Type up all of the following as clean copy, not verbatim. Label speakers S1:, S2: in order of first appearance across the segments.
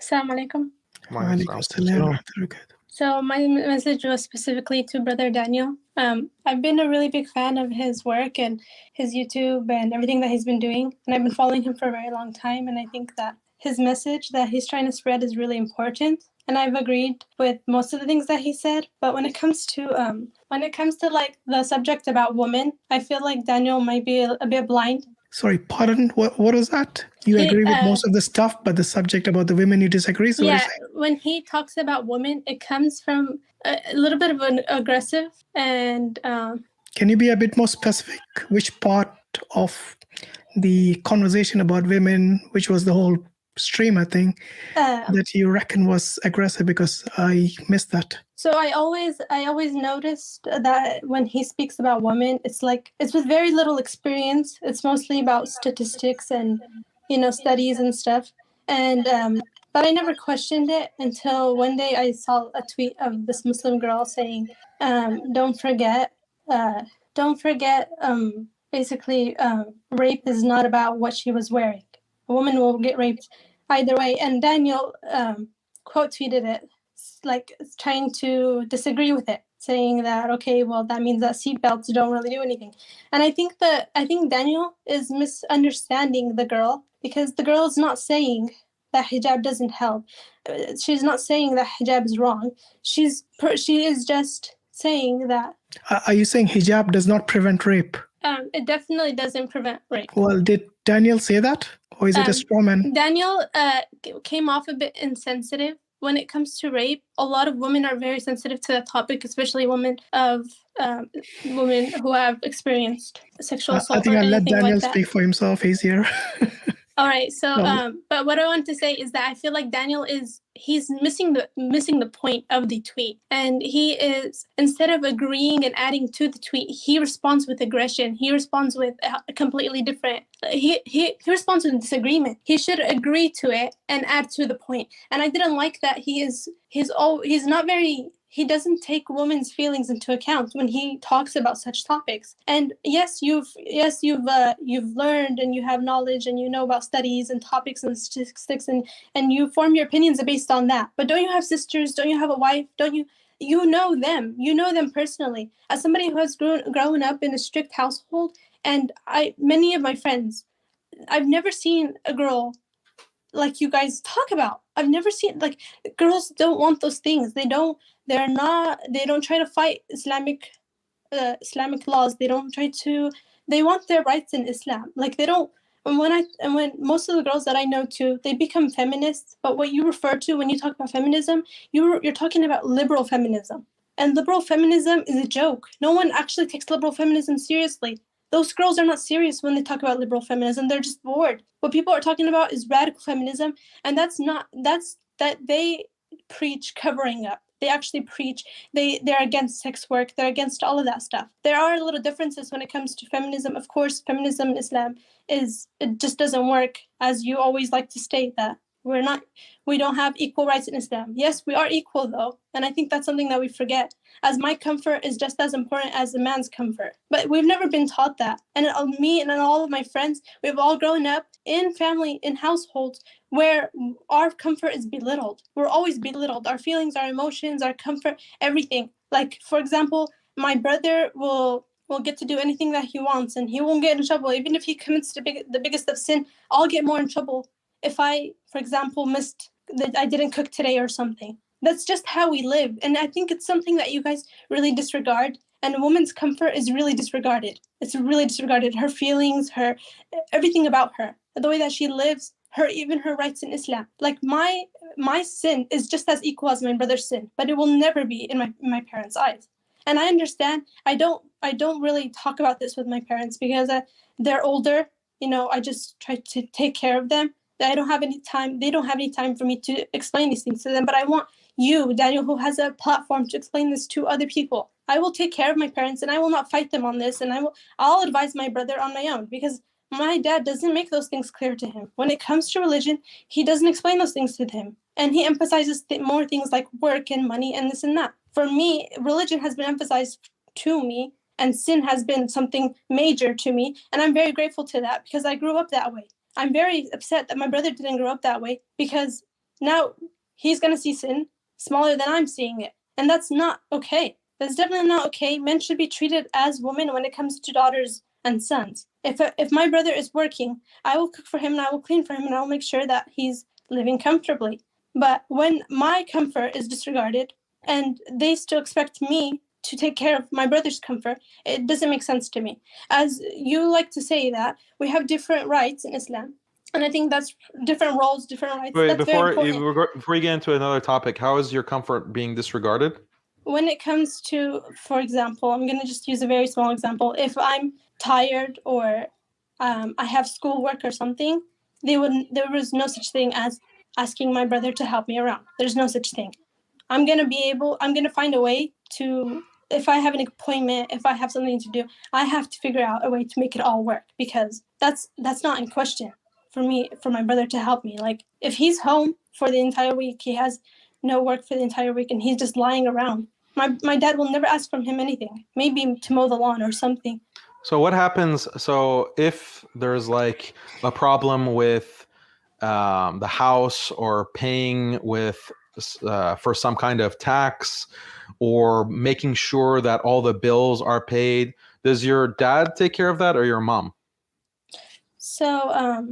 S1: Assalamu alaikum.
S2: Walaikum assalam wa rahmatullah.
S1: So my message was specifically to Brother Daniel. I've been a really big fan of his work and his YouTube and everything that he's been doing. And I've been following him for a very long time. And I think that his message that he's trying to spread is really important. And I've agreed with most of the things that he said. But when it comes to like the subject about women, I feel like Daniel might be a bit blind.
S2: Sorry, pardon, what was that? You agree with most of the stuff, but the subject about the women you disagree? So
S1: yeah, when he talks about women, it comes from a little bit of an aggressive and...
S2: Can you be a bit more specific? Which part of the conversation about women, which was the whole stream, I think, that you reckon was aggressive, because I missed that.
S1: So I always noticed that when he speaks about women, it's with very little experience. It's mostly about statistics and, studies and stuff. And but I never questioned it until one day I saw a tweet of this Muslim girl saying, don't forget, basically, rape is not about what she was wearing. A woman will get raped either way. And Daniel quote tweeted it, trying to disagree with it, saying that, okay, well, that means that seatbelts don't really do anything. And I think Daniel is misunderstanding the girl, because the girl is not saying that hijab doesn't help. She's not saying that hijab is wrong. She is just saying that.
S2: Are you saying hijab does not prevent rape?
S1: It definitely doesn't prevent rape.
S2: Well, did Daniel say that? Or is it a straw man?
S1: Daniel came off a bit insensitive. When it comes to rape, a lot of women are very sensitive to that topic, especially women who have experienced sexual assault.
S2: I think I'll let Daniel
S1: like
S2: speak for himself. He's here.
S1: All right. So, but what I want to say is that I feel like Daniel he's missing the point of the tweet, and he is, instead of agreeing and adding to the tweet, he responds with aggression. He responds with a completely different. He responds with disagreement. He should agree to it and add to the point. And I didn't like that he's not very. He doesn't take women's feelings into account when he talks about such topics. And yes, you've learned and you have knowledge and you know about studies and topics and statistics and you form your opinions based on that. But don't you have sisters? Don't you have a wife? Don't you? You know them. You know them personally. As somebody who has grown up in a strict household, and many of my friends, I've never seen a girl like you guys talk about. I've never seen, girls don't want those things. They don't try to fight Islamic laws. They want their rights in Islam. When most of the girls that I know too, they become feminists. But what you refer to when you talk about feminism, you're talking about liberal feminism. And liberal feminism is a joke. No one actually takes liberal feminism seriously. Those girls are not serious when they talk about liberal feminism. They're just bored. What people are talking about is radical feminism, and that they preach covering up. They actually preach, they're against sex work, they're against all of that stuff. There are little differences when it comes to feminism. Of course, feminism in Islam it just doesn't work, as you always like to state that. We don't have equal rights in Islam. Yes, we are equal though. And I think that's something that we forget, as my comfort is just as important as a man's comfort. But we've never been taught that. And me and all of my friends, we've all grown up in households where our comfort is belittled. We're always belittled. Our feelings, our emotions, our comfort, everything. Like, for example, my brother will get to do anything that he wants, and he won't get in trouble. Even if he commits the biggest of sin, I'll get more in trouble if I, for example, I didn't cook today or something. That's just how we live. And I think it's something that you guys really disregard. And a woman's comfort is really disregarded. It's really disregarded. Her feelings, everything about her, the way that she lives, even her rights in Islam. Like my sin is just as equal as my brother's sin, but it will never be in my parents' eyes. And I understand. I don't really talk about this with my parents because they're older. I just try to take care of them. I don't have any time. They don't have any time for me to explain these things to them. But I want you, Daniel, who has a platform to explain this to other people. I will take care of my parents, and I will not fight them on this. And I'll advise my brother on my own, because my dad doesn't make those things clear to him. When it comes to religion, he doesn't explain those things to him. And he emphasizes more things like work and money and this and that. For me, religion has been emphasized to me, and sin has been something major to me. And I'm very grateful to that, because I grew up that way. I'm very upset that my brother didn't grow up that way, because now he's going to see sin smaller than I'm seeing it. And that's not okay. That's definitely not okay. Men should be treated as women when it comes to daughters and sons. If my brother is working, I will cook for him and I will clean for him and I will make sure that he's living comfortably. But when my comfort is disregarded and they still expect me to take care of my brother's comfort, it doesn't make sense to me. As you like to say that we have different rights in Islam. And I think that's different roles, different rights.
S3: Wait,
S1: that's
S3: before you get into another topic, how is your comfort being disregarded?
S1: When it comes to, for example, I'm going to just use a very small example. If I'm tired or I have schoolwork or something, there was no such thing as asking my brother to help me around. There's no such thing. I'm going to find a way to, if I have an appointment, if I have something to do, I have to figure out a way to make it all work, because that's not in question for my brother to help me. Like, if he's home for the entire week, he has no work for the entire week and he's just lying around, my dad will never ask from him anything, maybe to mow the lawn or something.
S3: So what happens, so if there's like a problem with the house or paying with for some kind of tax or making sure that all the bills are paid, does your dad take care of that or your mom?
S1: So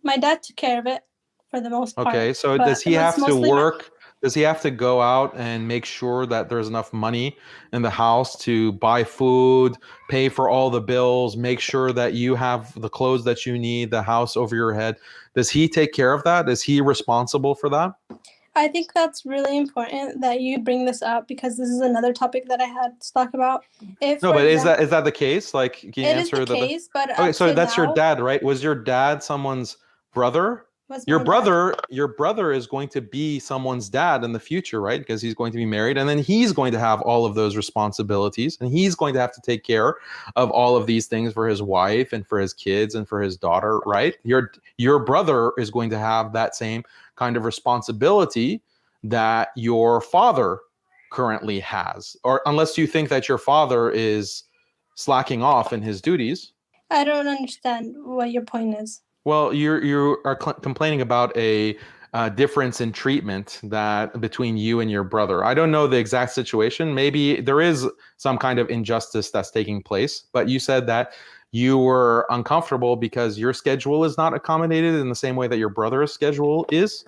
S1: my dad took care of it for the most part.
S3: Okay, so does he have to work? Does he have to go out and make sure that there's enough money in the house to buy food, pay for all the bills, make sure that you have the clothes that you need, the house over your head? Does he take care of that? Is he responsible for that?
S1: I think that's really important that you bring this up, because this is another topic that I had to talk about.
S3: But is that the case? Like, can you answer
S1: the case? But
S3: okay, so that's your dad, right? Was your dad someone's brother? Your brother is going to be someone's dad in the future, right? Because he's going to be married, and then he's going to have all of those responsibilities, and he's going to have to take care of all of these things for his wife and for his kids and for his daughter, right? Your brother is going to have that same kind of responsibility that your father currently has, or unless you think that your father is slacking off in his duties.
S1: I don't understand what your point is.
S3: Well, you are complaining about a difference in treatment that between you and your brother. I don't know the exact situation. Maybe there is some kind of injustice that's taking place, but you said that you were uncomfortable because your schedule is not accommodated in the same way that your brother's schedule is.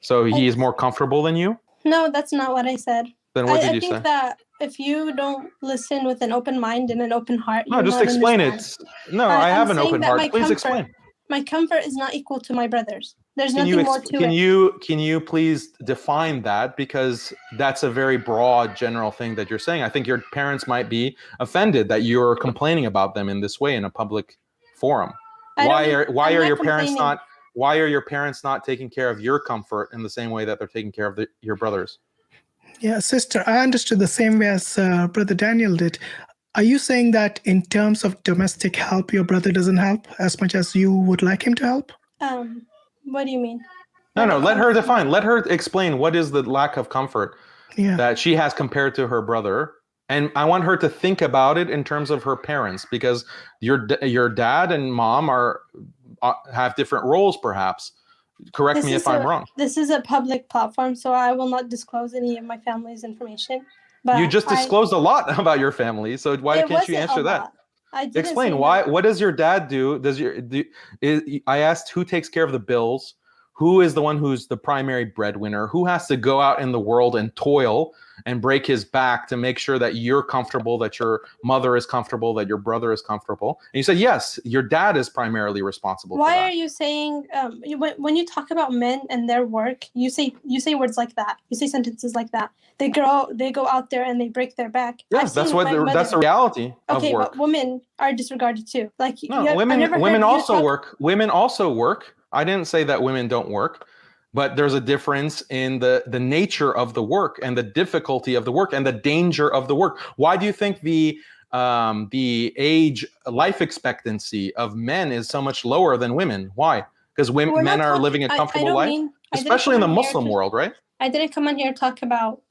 S3: So he is more comfortable than you?
S1: No, that's not what I said.
S3: Then what did you say? I
S1: think that if you don't listen with an open mind and an open heart,
S3: no, just explain it. No, I have an open heart. Please explain.
S1: My comfort is not equal to my brother's. There's nothing more to
S3: it. Can you please define that? Because that's a very broad, general thing that you're saying. I think your parents might be offended that you're complaining about them in this way in a public forum. Why are your parents not taking care of your comfort in the same way that they're taking care of your brother's?
S2: Yeah, sister, I understood the same way as Brother Daniel did. Are you saying that in terms of domestic help, your brother doesn't help as much as you would like him to help?
S1: What do you mean?
S3: No, let her define. Let her explain what is the lack of comfort that she has compared to her brother. And I want her to think about it in terms of her parents, because your dad and mom have different roles, perhaps. Correct me if I'm wrong.
S1: This is a public platform, so I will not disclose any of my family's information. But
S3: you just disclosed a lot about your family, so why can't you answer that? Explain why. What does your dad do? I asked who takes care of the bills, who is the one who's the primary breadwinner, who has to go out in the world and toil and break his back to make sure that you're comfortable, that your mother is comfortable, that your brother is comfortable. And you said, yes, your dad is primarily responsible.
S1: Why are you saying, when you talk about men and their work, you say words like that. You say sentences like that. They go out there and they break their back.
S3: Yes, that's the reality of work.
S1: Okay, but women are disregarded too. Like,
S3: no, women also work. Women also work. I didn't say that women don't work, but there's a difference in the nature of the work and the difficulty of the work and the danger of the work. Why do you think the life expectancy of men is so much lower than women? Why? Because men are living a comfortable life, especially in the Muslim world, right?
S1: I didn't come on here to talk about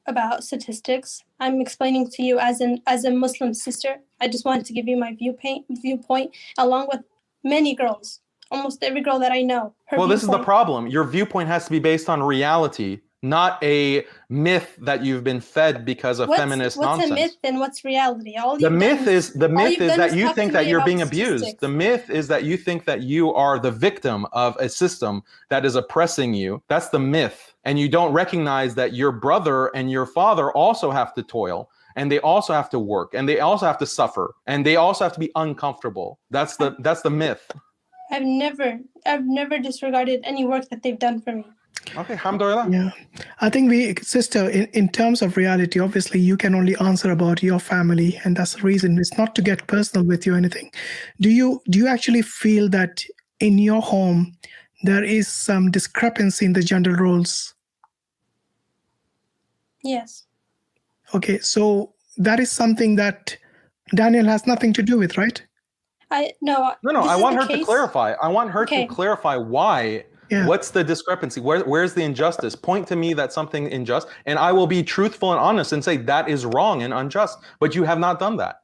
S1: statistics. I'm explaining to you as a Muslim sister. I just wanted to give you my viewpoint along with many girls. Almost every girl that I know.
S3: Well, this is the problem. Your viewpoint has to be based on reality, not a myth that you've been fed because of feminist nonsense.
S1: What's a myth and what's reality?
S3: The myth is that you think that you're being abused. The myth is that you think that you are the victim of a system that is oppressing you. That's the myth. And you don't recognize that your brother and your father also have to toil, and they also have to work, and they also have to suffer, and they also have to be uncomfortable. That's the myth.
S1: I've never disregarded any work that they've done for me.
S3: Okay, alhamdulillah.
S2: Yeah, I think sister, in terms of reality, obviously you can only answer about your family, and that's the reason. It's not to get personal with you or anything. Do you actually feel that in your home there is some discrepancy in the gender roles?
S1: Yes.
S2: Okay, so that is something that Daniel has nothing to do with, right?
S3: No. I want her to clarify. I want her to clarify why. Yeah. What's the discrepancy? Where's the injustice? Point to me that something unjust, and I will be truthful and honest and say that is wrong and unjust. But you have not done that.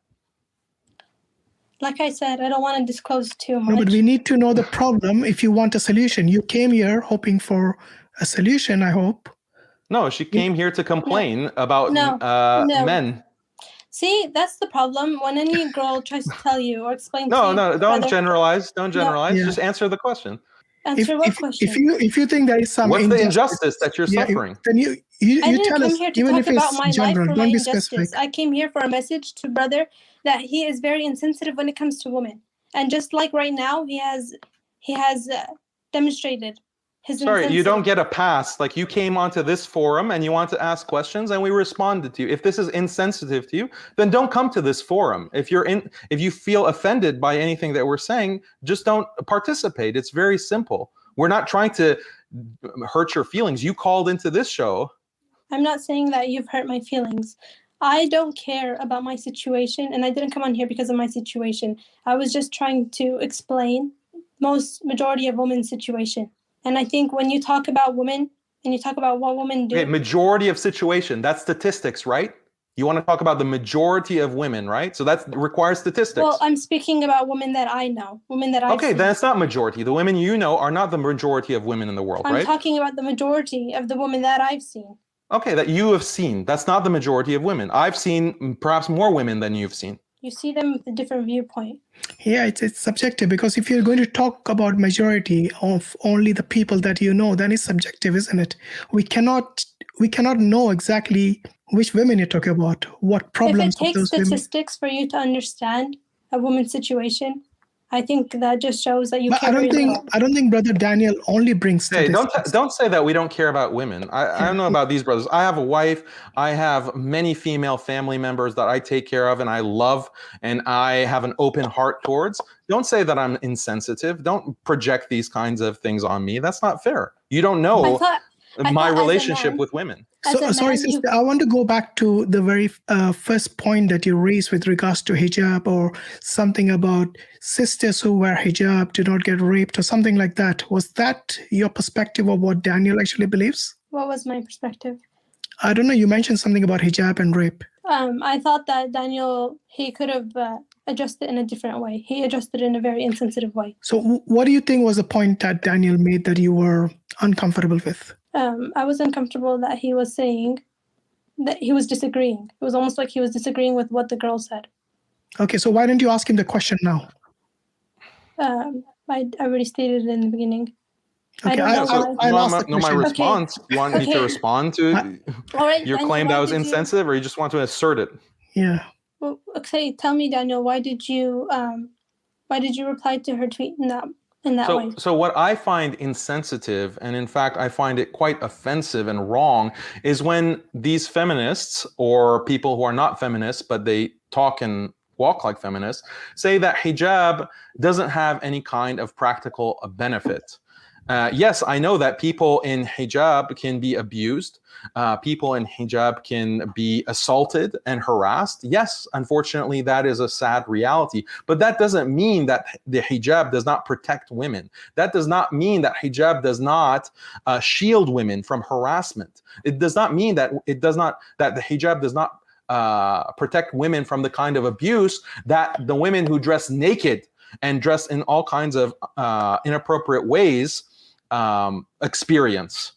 S1: Like I said, I don't want to disclose too much.
S2: No, but we need to know the problem if you want a solution. You came here hoping for a solution, I hope.
S3: No, she came here to complain about men.
S1: See, that's the problem. When any girl tries to tell you or explain to you.
S3: No, don't generalize. Don't generalize. Just answer the question.
S1: Answer what question?
S2: If you think there is some
S3: what's the injustice that you're suffering?
S2: Then you tell us, even if it's general, don't be specific.
S1: I came here for a message to brother that he is very insensitive when it comes to women, and just like right now, he has demonstrated his.
S3: Sorry, you don't get a pass. Like, you came onto this forum and you want to ask questions, and we responded to you. If this is insensitive to you, then don't come to this forum. If you feel offended by anything that we're saying, just don't participate. It's very simple. We're not trying to hurt your feelings. You called into this show.
S1: I'm not saying that you've hurt my feelings. I don't care about my situation, and I didn't come on here because of my situation. I was just trying to explain majority of women's situation. And I think when you talk about women and you talk about what women do.
S3: Okay, majority of situation, that's statistics, right? You want to talk about the majority of women, right? So that requires statistics.
S1: Well, I'm speaking about women that I know, women that I
S3: Okay, then it's not majority. The women you know are not the majority of women in the world, right?
S1: I'm talking about the majority of the women that I've seen.
S3: Okay, that you have seen. That's not the majority of women. I've seen perhaps more women than you've seen.
S1: You see them with a different viewpoint.
S2: Yeah, it's subjective, because if you're going to talk about majority of only the people that you know, then it's subjective, isn't it? We cannot know exactly which women you're talking about, what problems
S1: of those women. If it takes statistics for you to understand a woman's situation, I think that just shows that you care.
S2: I don't think Brother Daniel only brings statistics.
S3: Hey, don't say that we don't care about women. I don't know about these brothers. I have a wife. I have many female family members that I take care of and I love and I have an open heart towards. Don't say that I'm insensitive. Don't project these kinds of things on me. That's not fair. You don't know my relationship with women.
S2: Sorry, sister, I want to go back to the very first point that you raised with regards to hijab, or something about sisters who wear hijab do not get raped or something like that. Was that your perspective of what Daniel actually believes?
S1: What was my perspective?
S2: I don't know. You mentioned something about hijab and rape.
S1: I thought that Daniel, he could have adjusted in a different way. He adjusted in a very insensitive way.
S2: So what do you think was the point that Daniel made that you were uncomfortable with?
S1: I was uncomfortable that he was saying that he was disagreeing. It was almost like he was disagreeing with what the girl said.
S2: Okay, so why didn't you ask him the question now?
S1: I already stated it in the beginning.
S2: Okay,
S3: I know my response. Okay. You want me to respond to your claim that was insensitive, or you just want to assert it?
S2: Yeah.
S1: Well, okay, tell me, Daniel, why did you reply to her tweet in that way?
S3: So what I find insensitive, and in fact I find it quite offensive and wrong, is when these feminists or people who are not feminists but they talk and walk like feminists say that hijab doesn't have any kind of practical benefit. Yes, I know that people in hijab can be abused. People in hijab can be assaulted and harassed. Yes, unfortunately, that is a sad reality. But that doesn't mean that the hijab does not protect women. That does not mean that hijab does not shield women from harassment. It does not mean that that the hijab does not protect women from the kind of abuse that the women who dress naked and dress in all kinds of inappropriate ways experience,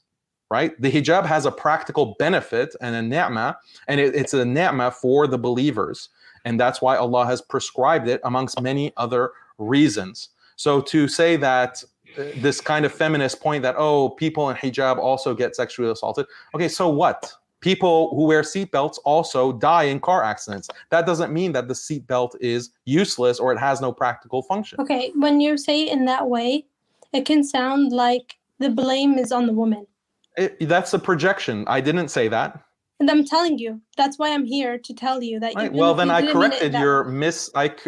S3: right? The hijab has a practical benefit and a ni'mah, and it's a ni'mah for the believers. And that's why Allah has prescribed it amongst many other reasons. So to say that this kind of feminist point that, oh, people in hijab also get sexually assaulted. Okay, so what? People who wear seatbelts also die in car accidents. That doesn't mean that the seatbelt is useless or it has no practical function.
S1: Okay, when you say it in that way, it can sound like the blame is on the woman.
S3: That's a projection. I didn't say that.
S1: And I'm telling you, that's why I'm here to tell you that.
S3: Right. Well, then I corrected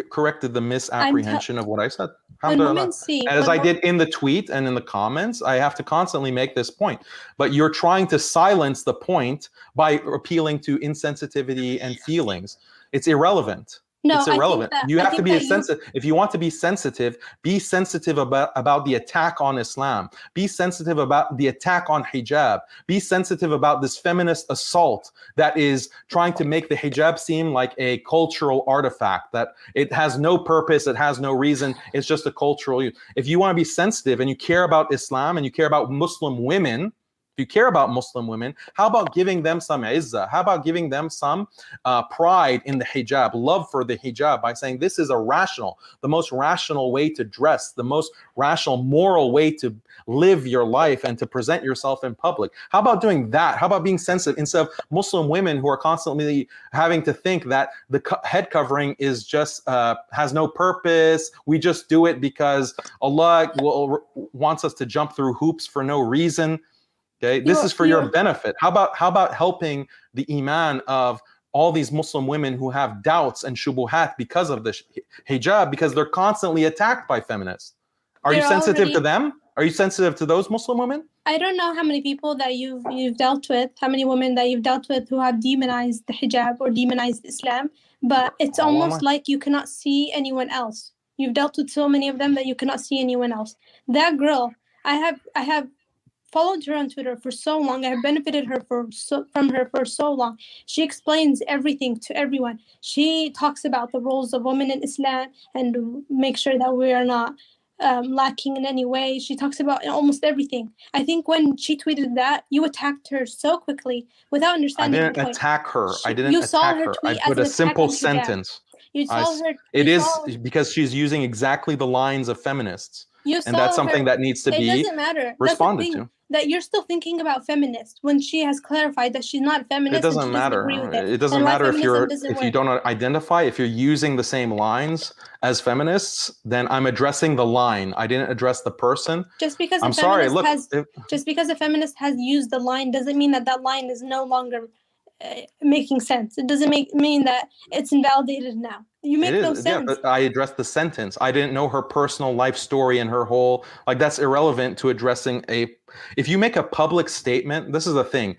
S3: corrected the misapprehension of what I said. As I did in the tweet and in the comments, I have to constantly make this point. But you're trying to silence the point by appealing to insensitivity and feelings. It's irrelevant.
S1: No,
S3: it's irrelevant. You have to be sensitive. If you want to be sensitive about the attack on Islam. Be sensitive about the attack on hijab. Be sensitive about this feminist assault that is trying to make the hijab seem like a cultural artifact, that it has no purpose, it has no reason, it's just a cultural use. If you want to be sensitive and you care about Islam and you care about Muslim women, if you care about Muslim women, how about giving them some izzah? How about giving them some pride in the hijab, love for the hijab, by saying this is the most rational way to dress, the most rational moral way to live your life and to present yourself in public? How about doing that? How about being sensitive instead of Muslim women who are constantly having to think that the head covering is just has no purpose? We just do it because Allah wants us to jump through hoops for no reason. Okay, this is for your benefit. How about helping the iman of all these Muslim women who have doubts and shubuhat because of the hijab, because they're constantly attacked by feminists? Are you sensitive to them? Are you sensitive to those Muslim women?
S1: I don't know how many people that you've dealt with, how many women that you've dealt with who have demonized the hijab or demonized Islam, but it's almost like you cannot see anyone else. You've dealt with so many of them that you cannot see anyone else. That girl, I have followed her on Twitter for so long. I have benefited her from her for so long. She explains everything to everyone. She talks about the roles of women in Islam and make sure that we are not lacking in any way. She talks about almost everything. I think when she tweeted that, you attacked her so quickly without understanding.
S3: I didn't attack her. I didn't attack her. I put a simple sentence. It is because she's using exactly the lines of feminists. And that's something that needs to be responded to.
S1: That you're still thinking about feminist when she has clarified that she's not a feminist.
S3: It doesn't matter. It doesn't matter if you don't identify. If you're using the same lines as feminists, then I'm addressing the line. I didn't address the person.
S1: Just because a feminist has used the line doesn't mean that line is no longer making sense. It doesn't mean that it's invalidated now. You make no sense. Yeah,
S3: but I addressed the sentence. I didn't know her personal life story and her whole, that's irrelevant to addressing if you make a public statement. This is the thing.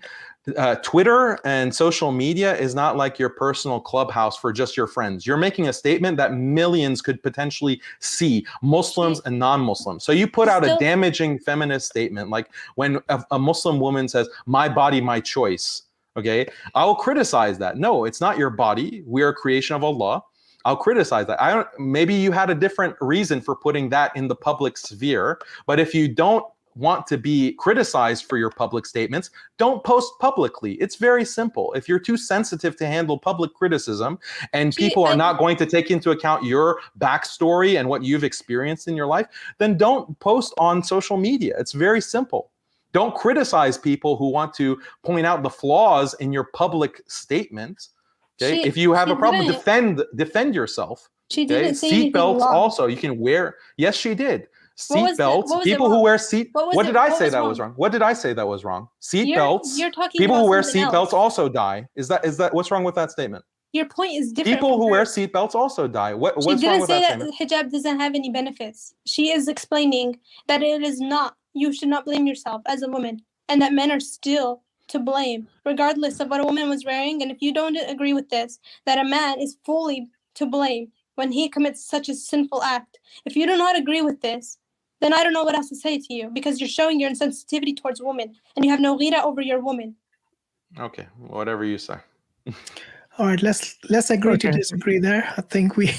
S3: Twitter and social media is not like your personal clubhouse for just your friends. You're making a statement that millions could potentially see, Muslims and non-Muslims. So you put out a damaging feminist statement, like when a Muslim woman says, "My body, my choice." Okay, I'll criticize that. No, it's not your body. We are a creation of Allah. I'll criticize that. Maybe you had a different reason for putting that in the public sphere, but if you don't want to be criticized for your public statements, don't post publicly. It's very simple. If you're too sensitive to handle public criticism and people are not going to take into account your backstory and what you've experienced in your life, then don't post on social media. It's very simple. Don't criticize people who want to point out the flaws in your public statements. Okay, if you have a problem, defend yourself.
S1: She didn't say anything
S3: wrong.
S1: Seatbelts
S3: also, you can wear. Yes, she did. Seatbelts. People who wear What did I say that was wrong? What did I say that was wrong? Seatbelts. People who wear seatbelts also die. Is that what's wrong with that statement?
S1: Your point is different.
S3: People who wear seatbelts also die. What's wrong with that statement? She didn't
S1: say that hijab doesn't have any benefits. She is explaining that it is not. You should not blame yourself as a woman, and that men are still to blame, regardless of what a woman was wearing. And if you don't agree with this, that a man is fully to blame when he commits such a sinful act. If you do not agree with this, then I don't know what else to say to you, because you're showing your insensitivity towards women, and you have no ghira over your woman.
S3: Okay, whatever you say.
S2: All right, let's agree to disagree there. I think we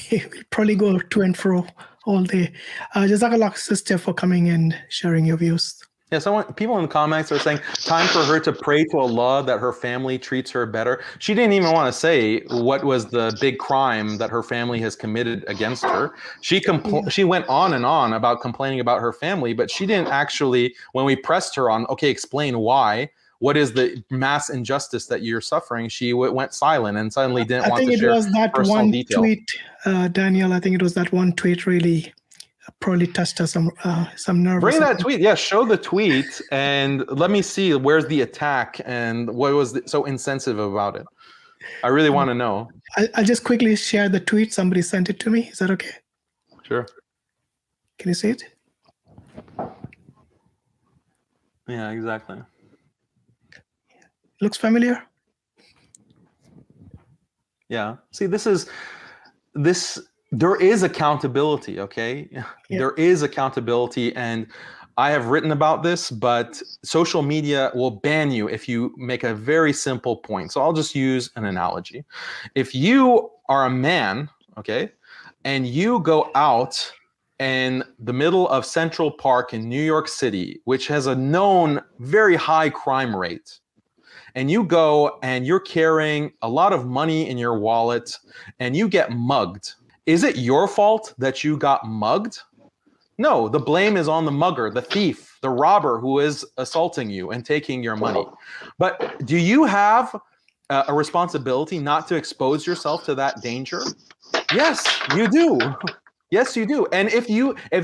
S2: probably go to and fro all day. Jazakallah, sister, for coming and sharing your views.
S3: Yeah, people in the comments are saying, time for her to pray to Allah that her family treats her better. She didn't even want to say what was the big crime that her family has committed against her. She went on and on about complaining about her family, but she didn't actually, when we pressed her on, okay, explain why, what is the mass injustice that you're suffering, she went silent and suddenly didn't want to share personal detail. I think it was that one
S2: tweet, Daniel, I think it was that one tweet really probably touched her some nerve.
S3: Bring that tweet. Yeah, show the tweet and let me see where's the attack and what was so insensitive about it. I really want to know.
S2: I'll just quickly share the tweet. Somebody sent it to me. Is that okay?
S3: Sure.
S2: Can you see it?
S3: Yeah, exactly.
S2: Looks familiar?
S3: Yeah. See, there is accountability, okay? Yeah. There is accountability, and I have written about this, but social media will ban you if you make a very simple point. So I'll just use an analogy. If you are a man, okay, and you go out in the middle of Central Park in New York City, which has a known very high crime rate, and you go and you're carrying a lot of money in your wallet and you get mugged, is it your fault that you got mugged? No, the blame is on the mugger, the thief, the robber who is assaulting you and taking your money. But do you have a responsibility not to expose yourself to that danger? Yes, you do. Yes, you do. And if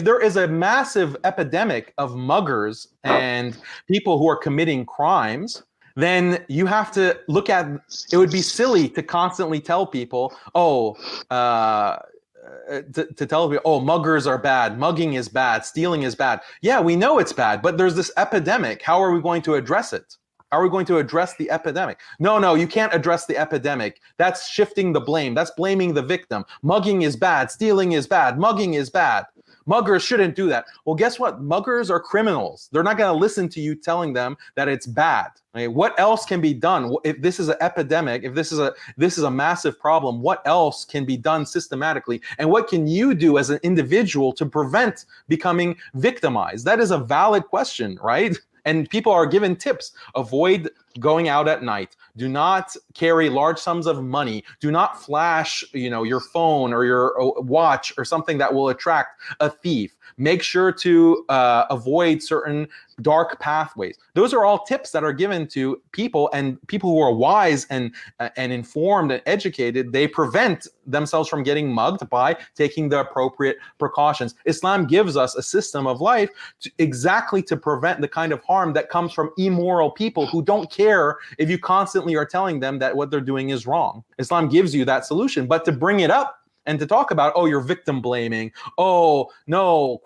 S3: there is a massive epidemic of muggers and people who are committing crimes, then you have to look at, it would be silly to constantly tell people, to tell people, oh, muggers are bad, mugging is bad, stealing is bad. Yeah, we know it's bad, but there's this epidemic. How are we going to address it? How are we going to address the epidemic? No, you can't address the epidemic. That's shifting the blame. That's blaming the victim. Mugging is bad, stealing is bad, mugging is bad. Muggers shouldn't do that. Well, guess what? Muggers are criminals. They're not going to listen to you telling them that it's bad. Okay? What else can be done? If this is an epidemic, if this is a massive problem, what else can be done systematically? And what can you do as an individual to prevent becoming victimized? That is a valid question, right? And people are given tips. Avoid going out at night. Do not carry large sums of money. Do not flash, your phone or your watch or something that will attract a thief. Make sure to avoid certain dark pathways. Those are all tips that are given to people, and people who are wise and informed and educated, they prevent themselves from getting mugged by taking the appropriate precautions. Islam gives us a system of life exactly to prevent the kind of harm that comes from immoral people who don't care if you constantly are telling them that what they're doing is wrong. Islam gives you that solution, but to bring it up and to talk about, oh, you're victim blaming. Oh, no,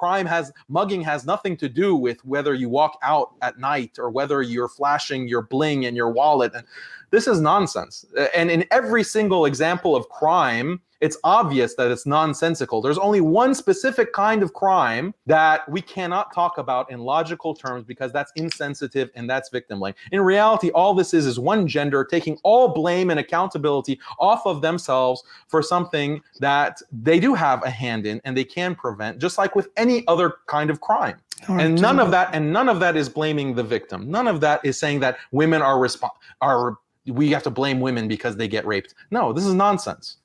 S3: mugging has nothing to do with whether you walk out at night or whether you're flashing your bling in your wallet. And this is nonsense. And in every single example of crime, it's obvious that it's nonsensical. There's only one specific kind of crime that we cannot talk about in logical terms because that's insensitive and that's victim blame. In reality, all this is one gender taking all blame and accountability off of themselves for something that they do have a hand in and they can prevent, just like with any other kind of crime. Right. And none of that is blaming the victim. None of that is saying that women we have to blame women because they get raped. No, this is nonsense.